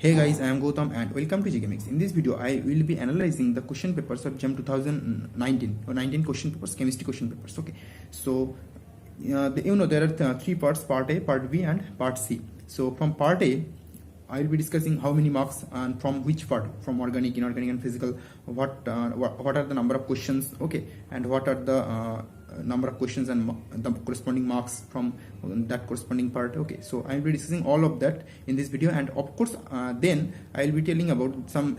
Hey guys, I am Gautam and welcome to GGMX. In this video, I will be analyzing the question papers of GEM 2019 or 19 question papers, chemistry question papers. Okay, so there are three parts: Part A, Part B, and Part C. So from Part A, I will be discussing how many marks and from which part, from organic, inorganic, and physical. What are the number of questions? Okay, and what are the number of questions and the corresponding marks from that corresponding part. Okay, so I will be discussing all of that in this video, and of course then I will be telling about some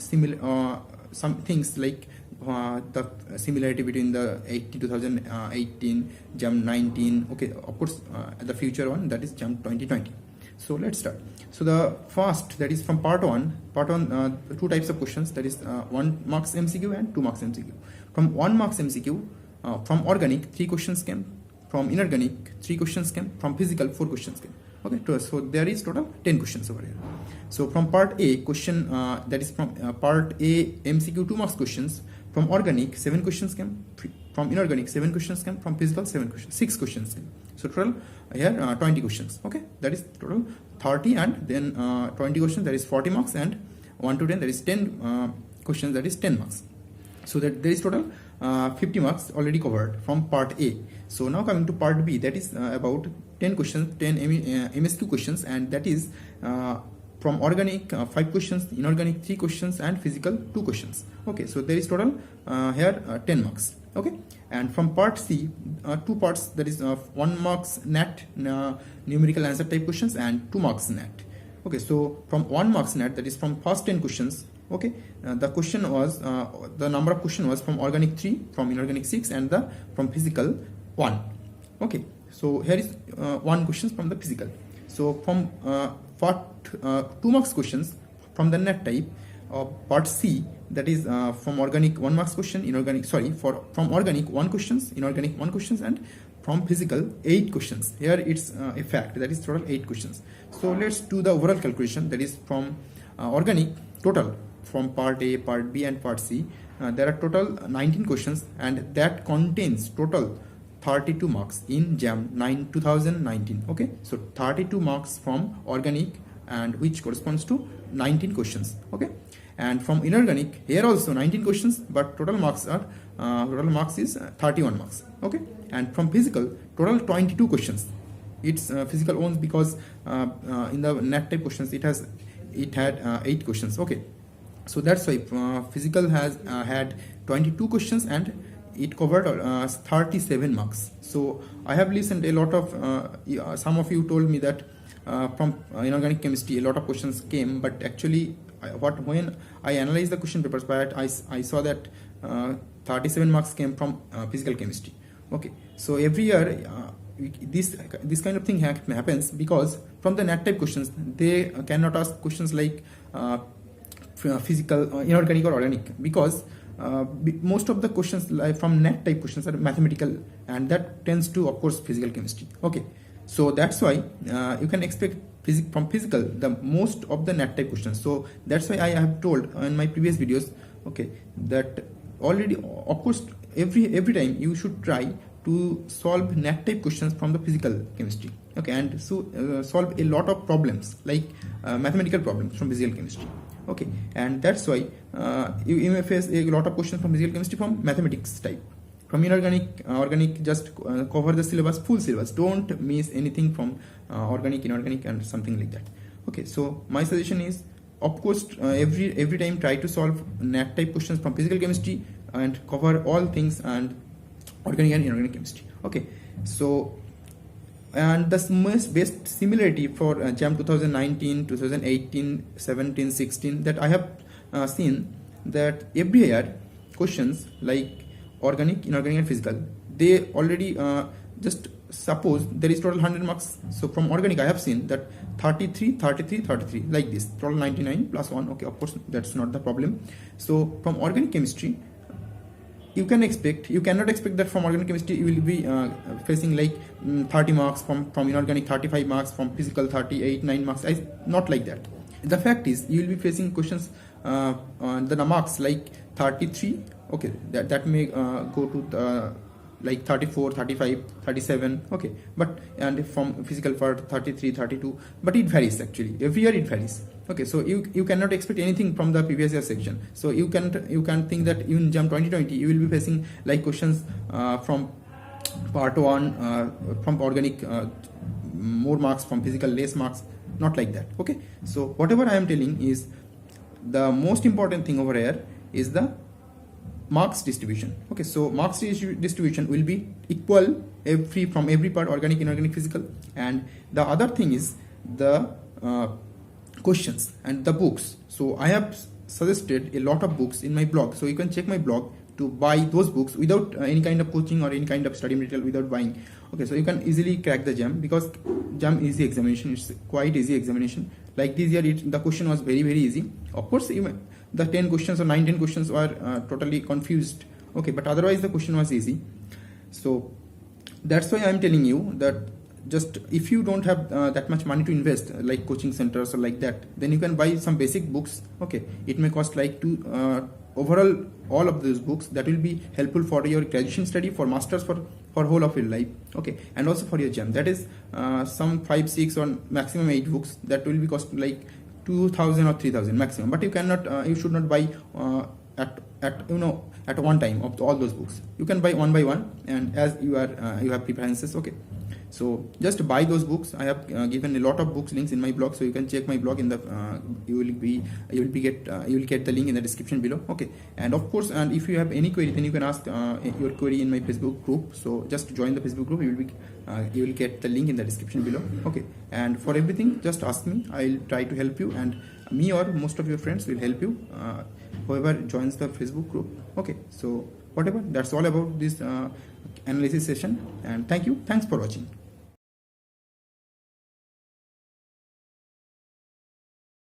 things like the similarity between the 2018 GEM 19. Okay, of course the future one, that is GEM 2020. So let's start. So the first, that is from part one, two types of questions, that is 1 marks MCQ and 2 marks MCQ. From 1 marks MCQ, from organic 3 questions came, from inorganic 3 questions came, from physical 4 questions came. Okay, so there is total 10 questions over here. So from part A question, that is from part A MCQ 2 marks questions, from organic 7 questions came, from inorganic 7 questions came, from physical 6 questions came. So total here 20 questions. Okay, that is total 30, and then 20 questions, that is 40 marks, and 1 to 10, that is 10 questions, that is 10 marks. So that there is total 50 marks already covered from part A. So now coming to part B, that is about 10 questions, 10 MSQ questions, and that is from organic 5 questions, inorganic 3 questions, and physical 2 questions. Okay, so there is total here 10 marks. Okay, and from part C, 2 parts, that is 1 marks NAT, numerical answer type questions, and 2 marks NAT. Okay, so from 1 marks NAT, that is from first 10 questions. Okay, the question was the number of question was from organic 3, from inorganic 6, and the from physical 1. Okay, so here is 1 questions from the physical. So from part 2 marks questions from the NAT type, part C, that is from organic 1 marks question, inorganic, from organic 1 questions, inorganic 1 questions, and from physical 8 questions. Here it's a fact, that is total 8 questions. So let's do the overall calculation, that is from organic total, from part A, part B, and part C, there are total 19 questions, and that contains total 32 marks in GEM 2019. Okay, so 32 marks from organic, and which corresponds to 19 questions. Okay, and from inorganic, here also 19 questions, but total marks is 31 marks. Okay, and from physical, total 22 questions. It's physical only because in the NAT type questions it had 8 questions. Okay, so that's why physical has had 22 questions, and it covered 37 marks. So I have listened a lot of some of you told me that from inorganic chemistry a lot of questions came, but actually when I analyzed the question papers, but I saw that 37 marks came from physical chemistry. Okay, so every year this kind of thing happens, because from the NAT type questions they cannot ask questions like physical, inorganic, or organic, because most of the questions from NAT type questions are mathematical, and that tends to, of course, physical chemistry. Okay, so that's why you can expect from physical the most of the NAT type questions. So that's why I have told in my previous videos, okay, that already, of course, every time you should try to solve NAT type questions from the physical chemistry. Okay, and so solve a lot of problems like mathematical problems from physical chemistry. Okay, and that's why you may face a lot of questions from physical chemistry from mathematics type. From inorganic, organic, just cover the syllabus, full syllabus. Don't miss anything from organic, inorganic, and something like that. Okay, so my suggestion is, of course, every time try to solve NAT type questions from physical chemistry and cover all things and organic and inorganic chemistry. Okay, so and the most best similarity for GEM 2019, 2018, 17, 16, that I have seen that every year questions like organic, inorganic, and physical, they already just suppose there is total 100 marks. So from organic I have seen that 33, 33, 33, like this, total 99 plus 1. Okay, of course that's not the problem. So from organic chemistry, you cannot expect that from organic chemistry you will be facing like 30 marks, from inorganic 35 marks, from physical 38, 9 marks. Not like that. The fact is you will be facing questions the marks like 33. Okay, that may go to like 34, 35, 37. Okay, but and from physical part 33, 32, but it varies actually, every year it varies. Okay, so you cannot expect anything from the previous year section. So you can't think that in JAM 2020 you will be facing like questions from part 1 from organic, more marks, from physical less marks, not like that. Okay, so whatever I am telling is the most important thing over here is the marks distribution. Okay, so marks distribution will be equal from every part, organic, inorganic, physical. And the other thing is the questions and the books. So I have suggested a lot of books in my blog, so you can check my blog to buy those books without any kind of coaching or any kind of study material, without buying. Okay, so you can easily crack the JAM, because JAM easy examination, it's quite easy examination. Like this year the question was very easy. Of course even the 10 questions or 9-10 questions were totally confused. Okay, but otherwise the question was easy. So that's why I am telling you that just if you don't have that much money to invest, like coaching centers or like that, then you can buy some basic books. Okay, it may cost like overall all of those books that will be helpful for your graduation study, for masters, for whole of your life. Okay, and also for your JAM, that is some 5, 6 or maximum 8 books that will be cost like 2,000 or 3,000 maximum. But you cannot you should not buy at one time of all those books. You can buy one by one, and as you have preferences. Okay, so just buy those books. I have given a lot of books links in my blog, so you can check my blog in the you will get the link in the description below. Okay, and of course, and if you have any query, then you can ask your query in my Facebook group. So just join the Facebook group. You will get the link in the description below. Okay, and for everything just ask me. I'll try to help you, and me or most of your friends will help you, whoever joins the Facebook group. Okay, so whatever, that's all about this analysis session, and thanks for watching.